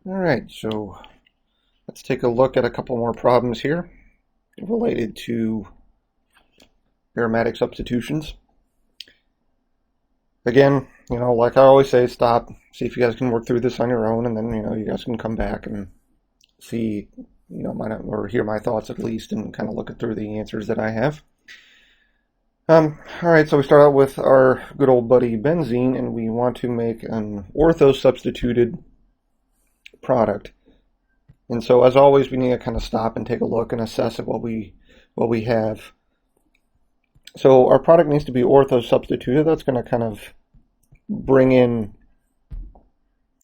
All right, so let's take a look at a couple more problems here related to aromatic substitutions. Again, like I always say, stop, see if you guys can work through this on your own, and then, you guys can come back and see, or hear my thoughts at least, and kind of look through the answers that I have. All right, so we start out with our good old buddy benzene, and we want to make an ortho-substituted product. And so, as always, we need to kind of stop and take a look and assess what we have. So our product needs to be ortho-substituted. That's going to kind of bring in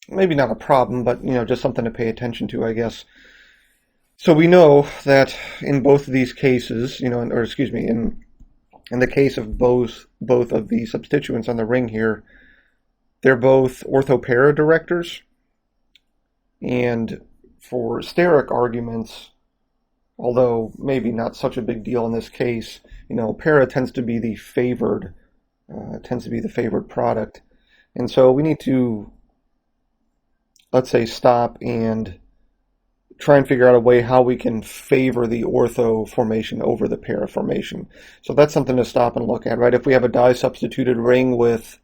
maybe not a problem, but just something to pay attention to, I guess. So we know that in both of these cases, in the case of both of the substituents on the ring here, they're both orthopara directors, and for steric arguments, although maybe not such a big deal in this case, para tends to be the favored product, and so we need to, let's say, stop and try and figure out a way how we can favor the ortho formation over the para formation. So that's something to stop and look at, right? If we have a di-substituted ring with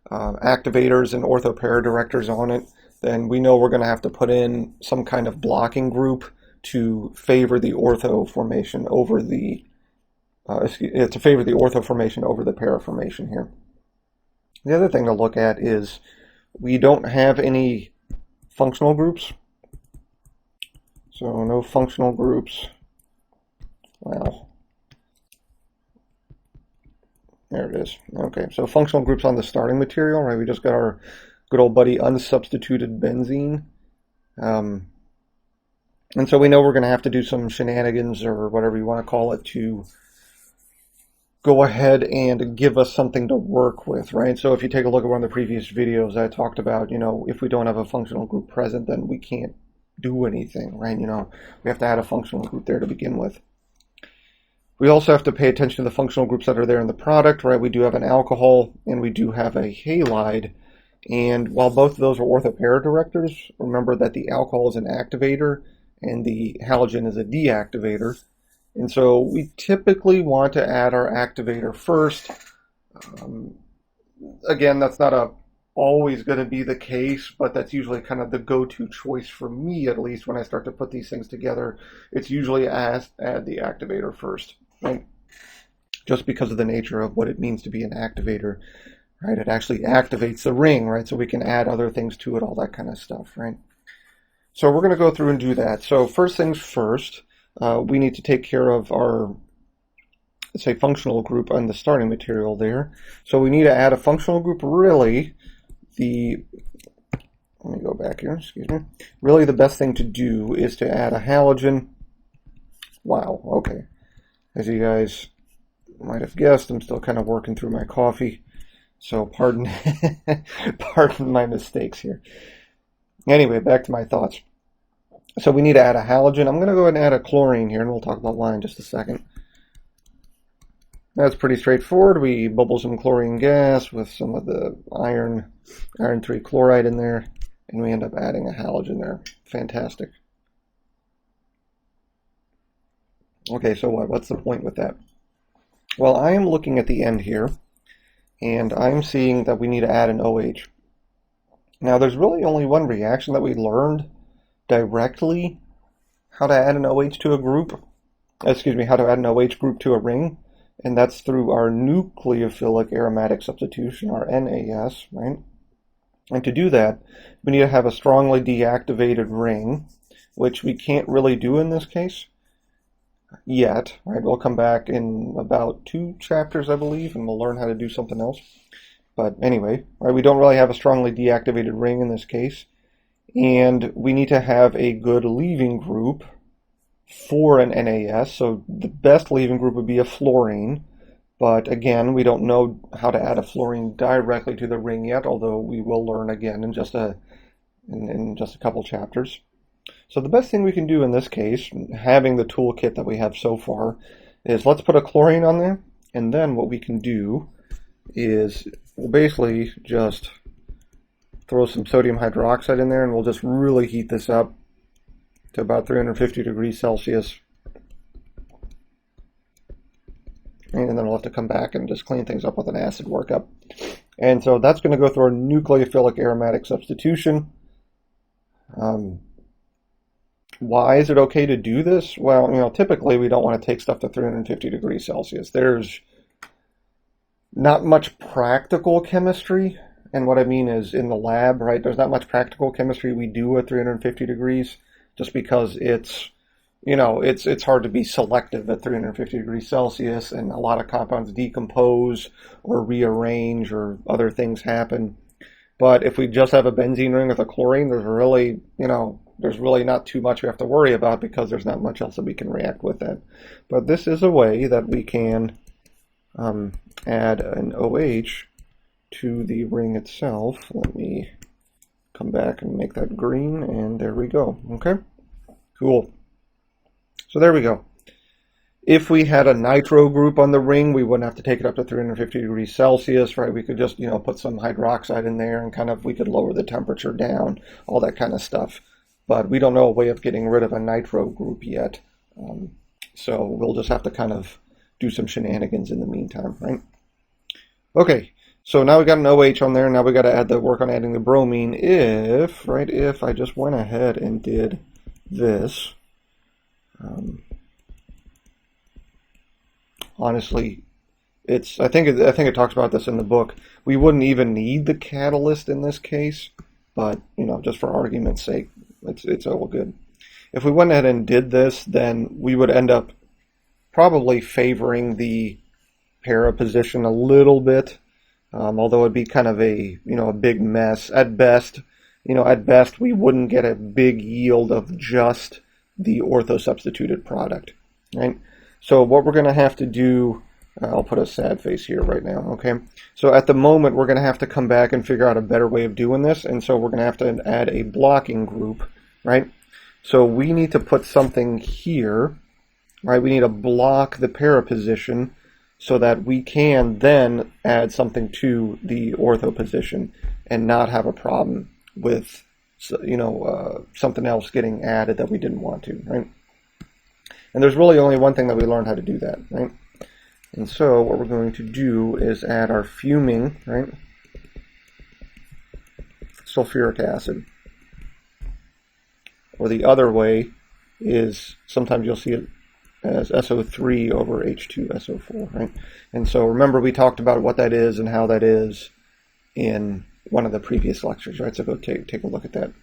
activators and orthopara directors on it, then we know we're going to have to put in some kind of blocking group to favor the ortho formation over the para formation here. The other thing to look at is we don't have any functional groups. So no functional groups. Wow. There it is. Okay, so functional groups on the starting material, right? We just got our good old buddy unsubstituted benzene. And so we know we're going to have to do some shenanigans, or whatever you want to call it, to go ahead and give us something to work with, right? So if you take a look at one of the previous videos, I talked about, if we don't have a functional group present, then we can't do anything, right? We have to add a functional group there to begin with. We also have to pay attention to the functional groups that are there in the product, right? We do have an alcohol and we do have a halide. And while both of those are orthopara directors, remember that the alcohol is an activator and the halogen is a deactivator. And so we typically want to add our activator first. Again, that's not always going to be the case, but that's usually kind of the go-to choice for me, at least when I start to put these things together. It's usually add the activator first, right? Just because of the nature of what it means to be an activator, right? It actually activates the ring, right? So we can add other things to it, all that kind of stuff, right? So we're going to go through and do that. So first things first, we need to take care of our, let's say, functional group on the starting material there. So we need to add a functional group. Really, let me go back here, excuse me. Really, the best thing to do is to add a halogen. Wow, okay. As you guys might have guessed, I'm still kind of working through my coffee, so pardon my mistakes here. Anyway, back to my thoughts. So we need to add a halogen. I'm going to go ahead and add a chlorine here, and we'll talk about why in just a second. That's pretty straightforward. We bubble some chlorine gas with some of the iron 3 chloride in there, and we end up adding a halogen there. Fantastic. Okay, so what's the point with that? Well, I am looking at the end here, and I'm seeing that we need to add an OH. Now, there's really only one reaction that we learned directly how to add an OH to a group. How to add an OH group to a ring. And that's through our nucleophilic aromatic substitution, our NAS, right? And to do that, we need to have a strongly deactivated ring, which we can't really do in this case yet, right? We'll come back in about 2 chapters, I believe, and we'll learn how to do something else. But anyway, right, we don't really have a strongly deactivated ring in this case, and we need to have a good leaving group for an NAS. So the best leaving group would be a fluorine, but again, we don't know how to add a fluorine directly to the ring yet, although we will learn again in just a couple chapters. So the best thing we can do in this case, having the toolkit that we have so far, is let's put a chlorine on there, and then what we can do is we'll basically just throw some sodium hydroxide in there, and we'll just really heat this up to about 350 degrees Celsius. And then we'll have to come back and just clean things up with an acid workup. And so that's going to go through our nucleophilic aromatic substitution. Why is it okay to do this? Well, you know, typically we don't want to take stuff to 350 degrees Celsius. There's not much practical chemistry, and what I mean is in the lab, right? There's not much practical chemistry we do at 350 degrees, just because it's, you know, it's hard to be selective at 350 degrees Celsius, and a lot of compounds decompose or rearrange or other things happen. But if we just have a benzene ring with a chlorine, there's really, you know, there's really not too much we have to worry about because there's not much else that we can react with that. But this is a way that we can add an OH to the ring itself. Let me come back and make that green, and there we go. Okay, cool. So there we go. If we had a nitro group on the ring, we wouldn't have to take it up to 350 degrees Celsius, right? We could just, you know, put some hydroxide in there and kind of, we could lower the temperature down, all that kind of stuff. But we don't know a way of getting rid of a nitro group yet. So we'll just have to kind of do some shenanigans in the meantime, right? Okay, so now we got an OH on there. Now we got to add the work on adding the bromine. If I just went ahead and did this, honestly, I think it talks about this in the book. We wouldn't even need the catalyst in this case, but you know, just for argument's sake, it's all good. If we went ahead and did this, then we would end up probably favoring the para position a little bit, although it'd be kind of a, you know, a big mess at best. You know, at best we wouldn't get a big yield of just the ortho-substituted product, right? So what we're going to have to do, I'll put a sad face here right now, okay? So at the moment, we're going to have to come back and figure out a better way of doing this, and so we're going to have to add a blocking group, right? So we need to put something here, right? We need to block the para position so that we can then add something to the ortho position and not have a problem with, you know, something else getting added that we didn't want to, right? And there's really only one thing that we learned how to do that, right? And so what we're going to do is add our fuming, right, sulfuric acid. Or the other way is sometimes you'll see it as SO3 over H2SO4, right? And so remember we talked about what that is and how that is in one of the previous lectures, right? So go take a look at that.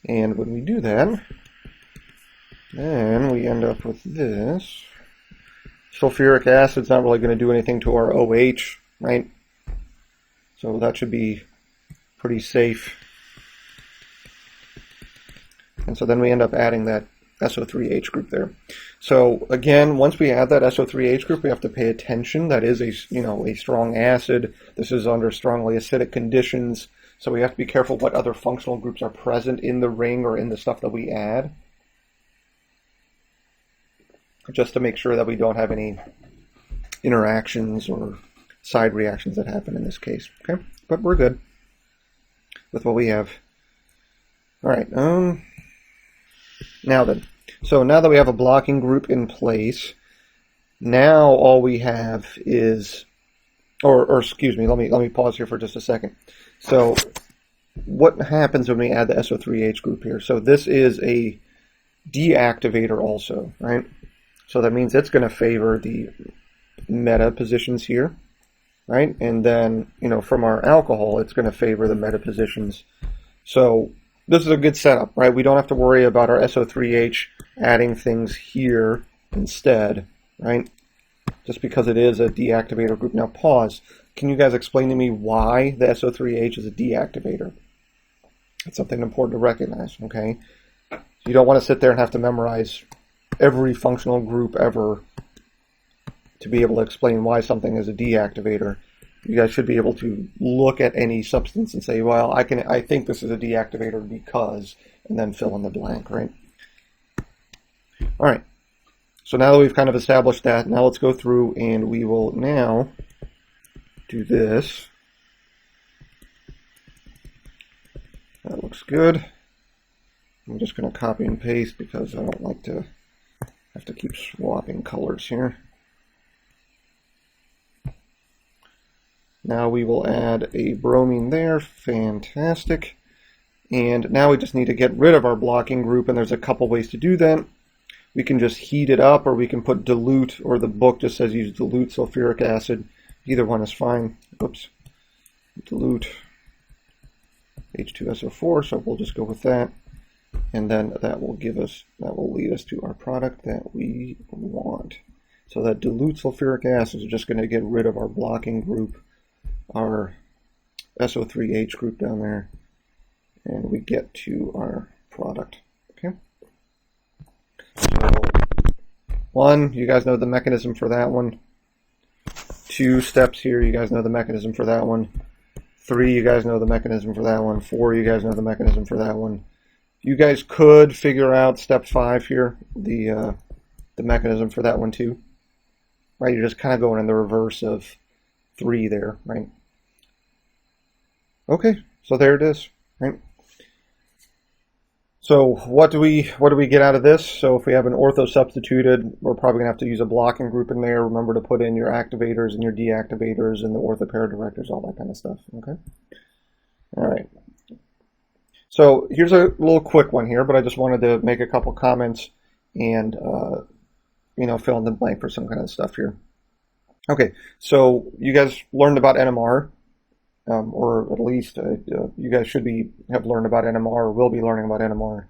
And when we do that, then we end up with this. Sulfuric acid's not really going to do anything to our OH, right? So that should be pretty safe. And so then we end up adding that SO3H group there. So again, once we add that SO3H group, we have to pay attention. That is a, you know, a strong acid. This is under strongly acidic conditions. So we have to be careful what other functional groups are present in the ring or in the stuff that we add, just to make sure that we don't have any interactions or side reactions that happen in this case. Okay, but we're good with what we have. All right. Now then, so now that we have a blocking group in place, now all we have is, or excuse me, let me pause here for just a second. So what happens when we add the SO3H group here? So this is a deactivator also, right? So that means it's going to favor the meta positions here, right? And then, you know, from our alcohol, it's going to favor the meta positions. So this is a good setup, right? We don't have to worry about our SO3H adding things here instead, right? Just because it is a deactivator group. Now pause. Can you guys explain to me why the SO3H is a deactivator? It's something important to recognize, okay? You don't want to sit there and have to memorize every functional group ever to be able to explain why something is a deactivator. You guys should be able to look at any substance and say, well, I think this is a deactivator because, and then fill in the blank, right? All right. So now that we've kind of established that, now let's go through and we will now do this. That looks good. I'm just going to copy and paste because I don't like to have to keep swapping colors here. Now we will add a bromine there. Fantastic. And now we just need to get rid of our blocking group, and there's a couple ways to do that. We can just heat it up, or we can put dilute, or the book just says use dilute sulfuric acid. Either one is fine. Oops. Dilute H2SO4, so we'll just go with that. And then that will lead us to our product that we want. So that dilute sulfuric acid is just going to get rid of our blocking group, our SO3H group down there, and we get to our product. Okay. So 1, you guys know the mechanism for that one. 2 steps here, you guys know the mechanism for that one. 3, you guys know the mechanism for that one. 4, you guys know the mechanism for that one. You guys could figure out step 5 here, the mechanism for that one too. Right, you're just kind of going in the reverse of 3 there, right? Okay, so there it is, right? So what do we get out of this? So if we have an ortho-substituted, we're probably going to have to use a blocking group in there. Remember to put in your activators and your deactivators and the ortho-pair directors, all that kind of stuff, okay? All right. So here's a little quick one here, but I just wanted to make a couple comments and, fill in the blank for some kind of stuff here. Okay, so you guys learned about NMR. Or at least you guys should have learned about NMR or will be learning about NMR.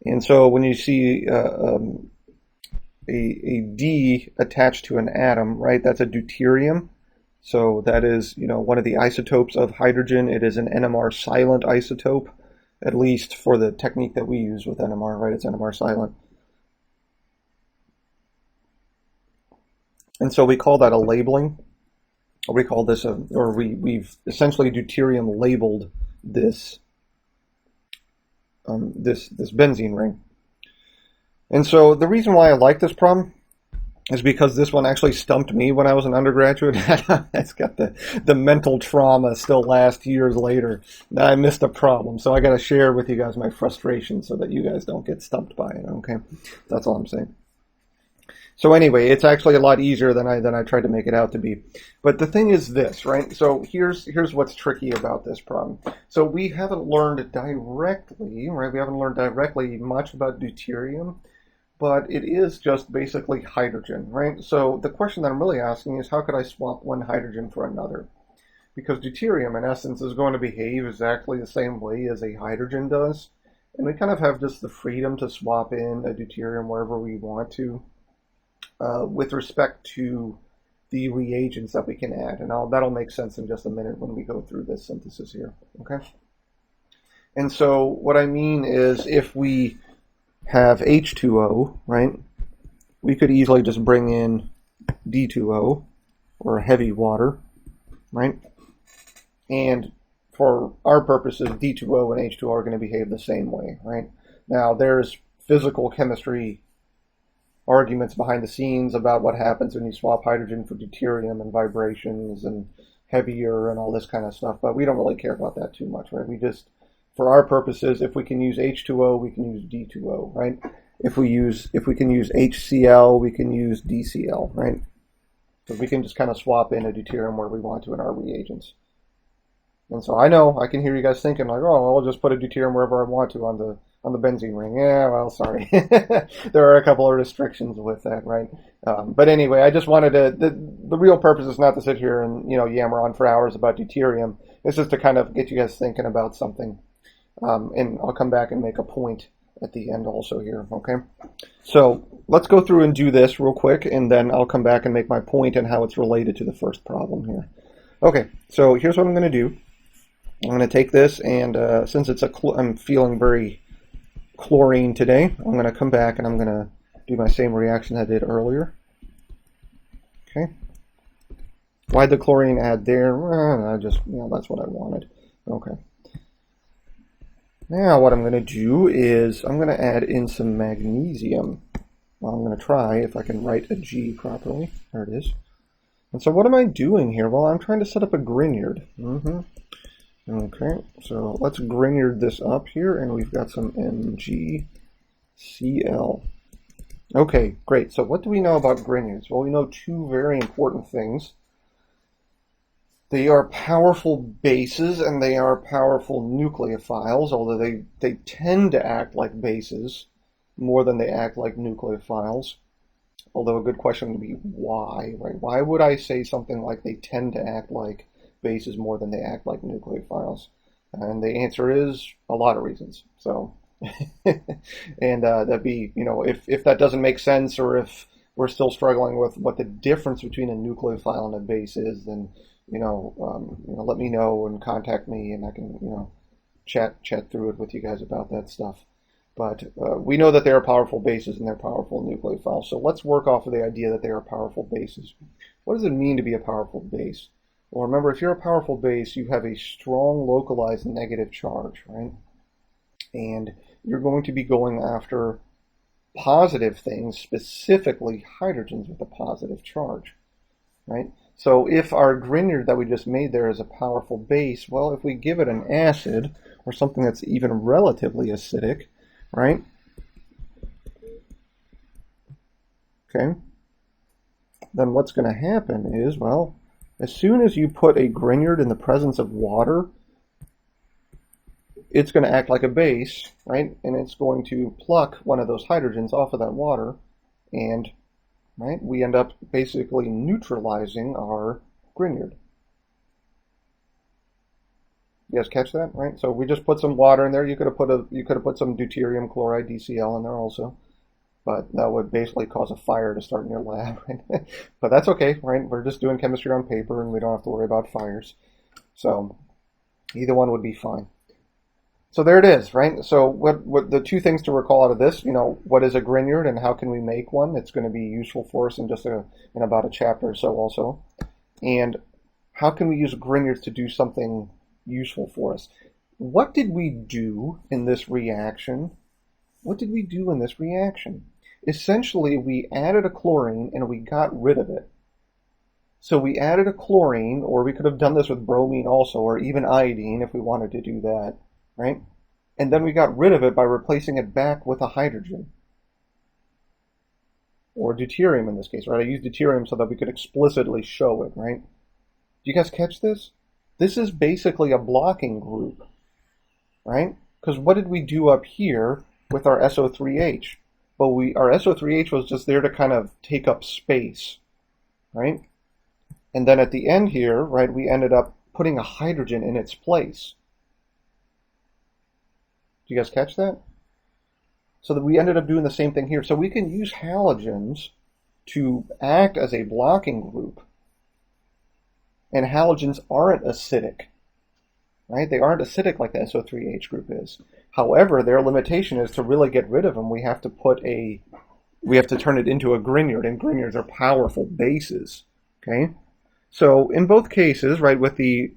And so when you see a D attached to an atom, right, that's a deuterium. So that is, one of the isotopes of hydrogen. It is an NMR silent isotope, at least for the technique that we use with NMR, right? It's NMR silent. And so we call that a labeling. We call this we've essentially deuterium labeled this this benzene ring. And so the reason why I like this problem is because this one actually stumped me when I was an undergraduate. It's got the mental trauma still lasts years later. Now I missed a problem, so I got to share with you guys my frustration so that you guys don't get stumped by it. Okay, that's all I'm saying. So anyway, it's actually a lot easier than I tried to make it out to be. But the thing is this, right? So here's what's tricky about this problem. So we haven't learned directly, right? We haven't learned directly much about deuterium, but it is just basically hydrogen, right? So the question that I'm really asking is, how could I swap one hydrogen for another? Because deuterium, in essence, is going to behave exactly the same way as a hydrogen does. And we kind of have just the freedom to swap in a deuterium wherever we want to. With respect to the reagents that we can add. And that'll make sense in just a minute when we go through this synthesis here, okay? And so what I mean is if we have H2O, right, we could easily just bring in D2O, or heavy water, right? And for our purposes, D2O and H2O are going to behave the same way, right? Now, there's physical chemistry arguments behind the scenes about what happens when you swap hydrogen for deuterium and vibrations and heavier and all this kind of stuff, but we don't really care about that too much, right? We just, for our purposes, if we can use H2O, we can use D2O, right? If we can use HCl, we can use DCl, right? So we can just kind of swap in a deuterium where we want to in our reagents. And so I know, I can hear you guys thinking like, oh, I'll just put a deuterium wherever I want to on the benzene ring. Yeah, well, sorry. There are a couple of restrictions with that, right? But anyway, I just wanted to, the real purpose is not to sit here and, yammer on for hours about deuterium. It's just to kind of get you guys thinking about something. And I'll come back and make a point at the end also here, okay? So let's go through and do this real quick, and then I'll come back and make my point and how it's related to the first problem here. Okay, so here's what I'm going to do. I'm going to take this, and since I'm feeling very chlorine today, I'm going to come back and I'm going to do my same reaction I did earlier. Okay. Why'd the chlorine add there? I just, that's what I wanted. Okay. Now what I'm going to do is I'm going to add in some magnesium. Well, I'm going to try if I can write a G properly. There it is. And so what am I doing here? Well, I'm trying to set up a Grignard. Okay, so let's Grignard this up here, and we've got some MgCl. Okay, great. So what do we know about Grignards? Well, we know two very important things. They are powerful bases and they are powerful nucleophiles, although they tend to act like bases more than they act like nucleophiles. Although a good question would be why, right? Why would I say something like they tend to act like bases more than they act like nucleophiles? And the answer is a lot of reasons. So, and that'd be, if that doesn't make sense, or if we're still struggling with what the difference between a nucleophile and a base is, then let me know and contact me, and I can chat through it with you guys about that stuff. But we know that they are powerful bases and they're powerful nucleophiles. So let's work off of the idea that they are powerful bases. What does it mean to be a powerful base? Well, remember, if you're a powerful base, you have a strong localized negative charge, right? And you're going to be going after positive things, specifically hydrogens with a positive charge, right? So if our Grignard that we just made there is a powerful base, well, if we give it an acid or something that's even relatively acidic, right? Okay. Then what's going to happen is, well, as soon as you put a Grignard in the presence of water, it's going to act like a base, right? And it's going to pluck one of those hydrogens off of that water, and right, we end up basically neutralizing our Grignard. You guys catch that, right? So we just put some water in there. You could have put some deuterium chloride DCl in there also, but that would basically cause a fire to start in your lab, right? But that's okay, right? We're just doing chemistry on paper, and we don't have to worry about fires. So either one would be fine. So there it is, right? So what the two things to recall out of this, what is a Grignard and how can we make one? It's going to be useful for us in about a chapter or so also. And how can we use Grignards to do something useful for us? What did we do in this reaction? Essentially, we added a chlorine and we got rid of it. So we added a chlorine, or we could have done this with bromine also, or even iodine if we wanted to do that. Right? And then we got rid of it by replacing it back with a hydrogen. Or deuterium in this case, right? I used deuterium so that we could explicitly show it, right? Do you guys catch this? This is basically a blocking group, right? Because what did we do up here with our SO3H? Well, our SO3H was just there to kind of take up space, right? And then at the end here, right, we ended up putting a hydrogen in its place. Do you guys catch that? So that we ended up doing the same thing here. So we can use halogens to act as a blocking group. And halogens aren't acidic, right? They aren't acidic like the SO3H group is. However, their limitation is to really get rid of them, we have to turn it into a Grignard, and Grignards are powerful bases, okay? So in both cases, right, with the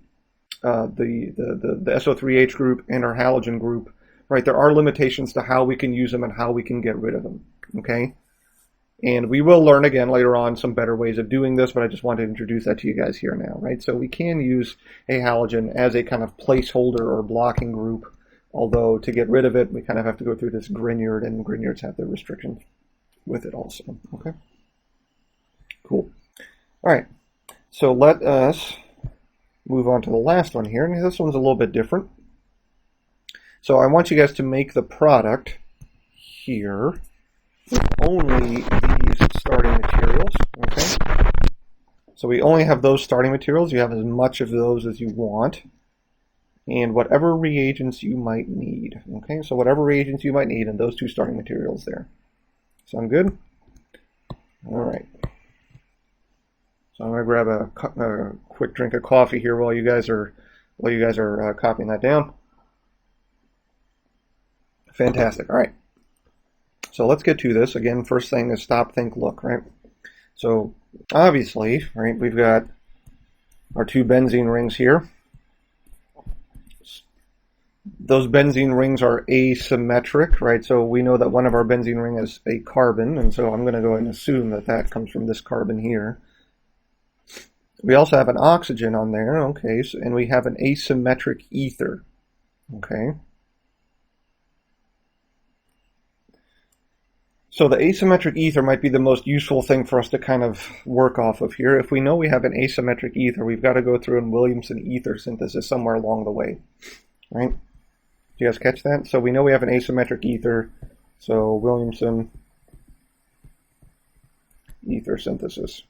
SO3H group and our halogen group, right, there are limitations to how we can use them and how we can get rid of them, okay? And we will learn again later on some better ways of doing this, but I just wanted to introduce that to you guys here now, right? So we can use a halogen as a kind of placeholder or blocking group, although to get rid of it, we kind of have to go through this Grignard, and Grignards have their restrictions with it also, okay? Cool. All right, so let us move on to the last one here, and this one's a little bit different. So I want you guys to make the product here with only these starting materials, okay? So we only have those starting materials. You have as much of those as you want, and whatever reagents you might need, okay? So whatever reagents you might need and those two starting materials there. Sound good? All right. So I'm going to grab a quick drink of coffee here while you guys are copying that down. Fantastic. All right. So let's get to this. Again, first thing is stop, think, look, right? So obviously, right, we've got our two benzene rings here. Those benzene rings are asymmetric, right? So we know that one of our benzene ring is a carbon, and so I'm going to go and assume that that comes from this carbon here. We also have an oxygen on there, okay, so, and we have an asymmetric ether, okay. So the asymmetric ether might be the most useful thing for us to kind of work off of here. If we know we have an asymmetric ether, we've got to go through a Williamson ether synthesis somewhere along the way, right? Do you guys catch that? So we know we have an asymmetric ether, so Williamson ether synthesis.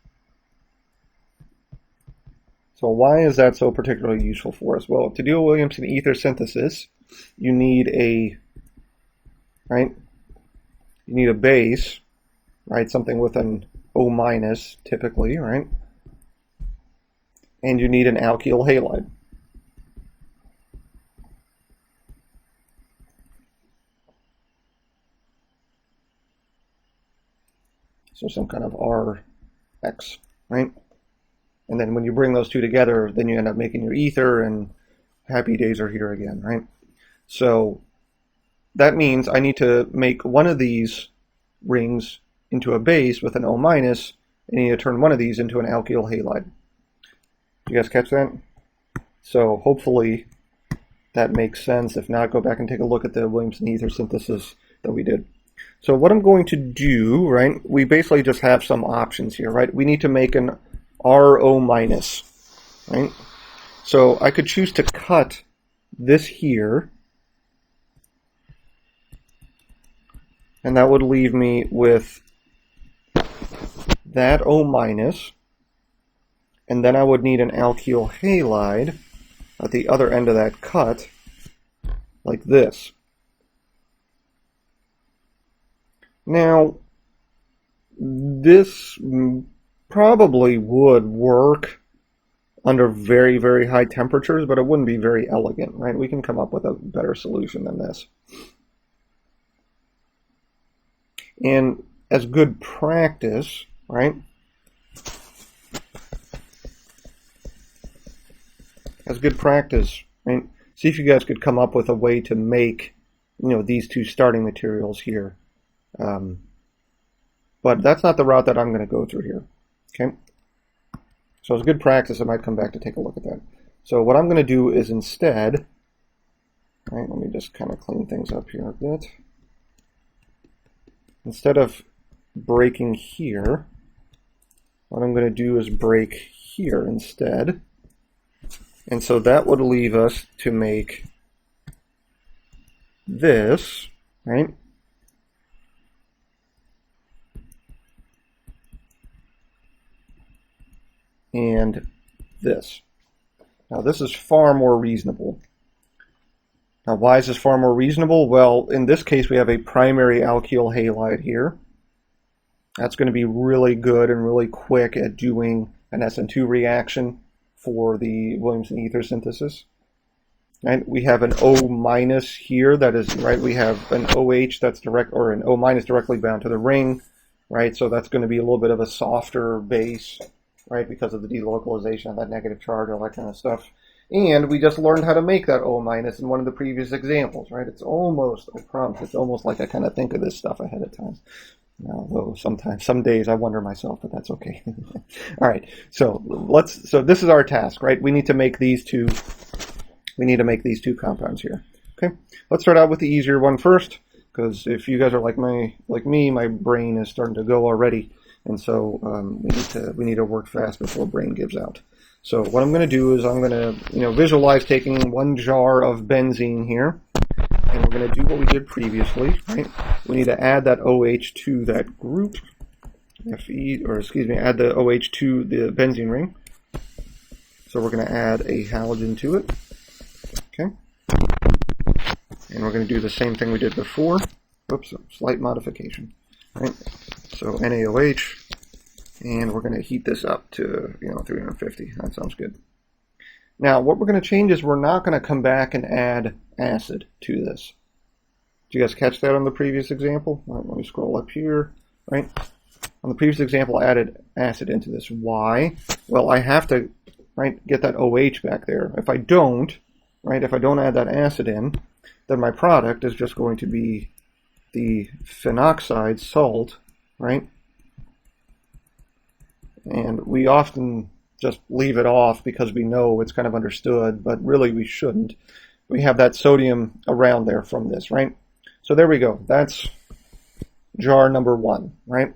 So why is that so particularly useful for us? Well, to do a Williamson ether synthesis, you need a, right? You need a base, right? Something with an O minus typically, right? And you need an alkyl halide. So some kind of RX, right? And then when you bring those two together, then you end up making your ether, and happy days are here again, right? So that means I need to make one of these rings into a base with an O minus, and I need to turn one of these into an alkyl halide. You guys catch that? So hopefully that makes sense. If not, go back and take a look at the Williamson ether synthesis that we did. So what I'm going to do, right, we basically just have some options here, right? We need to make an RO minus, right? So I could choose to cut this here, and that would leave me with that O minus, and then I would need an alkyl halide at the other end of that cut, like this. Now, this probably would work under very, very high temperatures, but it wouldn't be very elegant, right? We can come up with a better solution than this. And as good practice, right? As good practice, right? See if you guys could come up with a way to make, these two starting materials here. But that's not the route that I'm going to go through here. Okay. So as good practice, I might come back to take a look at that. So what I'm going to do is instead, right? Let me just kind of clean things up here a bit. Instead of breaking here, what I'm going to do is break here instead. And so that would leave us to make this, right? And this. Now this is far more reasonable. Now why is this far more reasonable? Well, in this case we have a primary alkyl halide here. That's going to be really good and really quick at doing an SN2 reaction for the Williamson ether synthesis. And we have an O minus here, that is, right, we have an OH that's direct, or an O minus directly bound to the ring, right, so that's going to be a little bit of a softer base, right, because of the delocalization of that negative charge, all that kind of stuff. And we just learned how to make that O minus in one of the previous examples, right? It's almost, I promise, it's almost like I kind of think of this stuff ahead of time. Although sometimes, some days I wonder myself, but that's okay. All right, so this is our task, right? We need to make these two. We need to make these two compounds here. Okay, let's start out with the easier one first, because if you guys are like me, my brain is starting to go already, and so we need to work fast before brain gives out. So what I'm going to do is I'm going to visualize taking 1 jar of benzene here. And we're going to do what we did previously, right? We need to add that OH to that group, add the OH to the benzene ring. So we're going to add a halogen to it, okay? And we're going to do the same thing we did before. Oops, slight modification, right? So NaOH, and we're going to heat this up to 350. That sounds good. Now, what we're going to change is we're not going to come back and add acid to this. Did you guys catch that on the previous example? All right, let me scroll up here. Right, on the previous example, I added acid into this. Why? Well, I have to get that OH back there. If I don't, if I don't add that acid in, then my product is just going to be the phenoxide salt, right? And we often just leave it off because we know it's kind of understood, but really we shouldn't. We have that sodium around there from this, right? So there we go. That's jar number 1, right?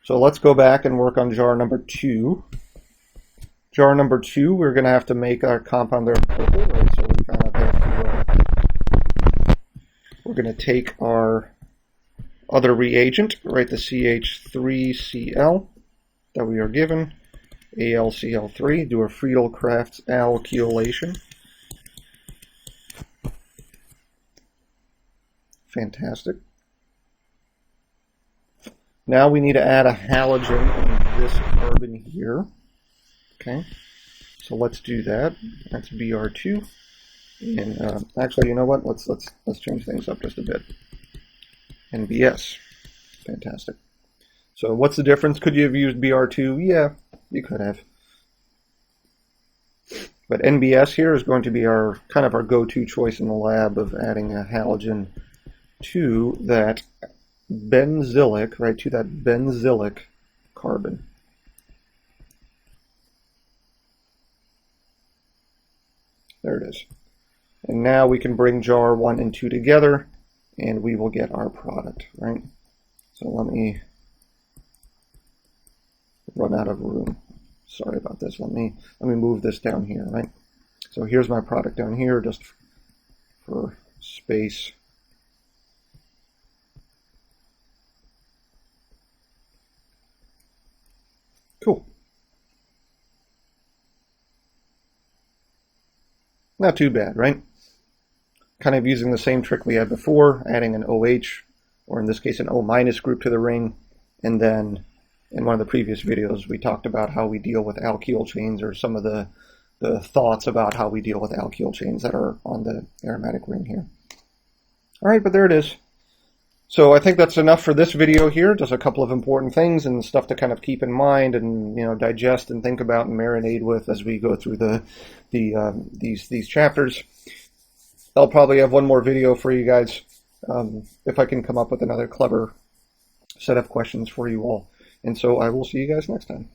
So let's go back and work on jar number 2. Jar number 2, we're going to have to make our compound there purple, right? So we kind of have to, we're going to take our other reagent, right, the CH3Cl that we are given, AlCl3, do a Friedel-Crafts alkylation. Fantastic. Now we need to add a halogen on this carbon here. Okay, so let's do that. That's Br2. And actually, you know what? Let's change things up just a bit. NBS. Fantastic. So what's the difference? Could you have used Br2? Yeah, you could have. But NBS here is going to be our kind of our go-to choice in the lab of adding a halogen to that benzylic, right, to that benzylic carbon. There it is. And now we can bring jar 1 and 2 together, and we will get our product, right? So let me run out of room. Sorry about this. Let me move this down here, right? So here's my product down here, just for space. Cool. Not too bad, right? Kind of using the same trick we had before, adding an OH, or in this case an O- group to the ring, and then in one of the previous videos we talked about how we deal with alkyl chains, or some of the thoughts about how we deal with alkyl chains that are on the aromatic ring here. Alright, but there it is. So I think that's enough for this video here. Just a couple of important things and stuff to kind of keep in mind and, you know, digest and think about and marinate with as we go through these chapters. I'll probably have one more video for you guys if I can come up with another clever set of questions for you all. And so I will see you guys next time.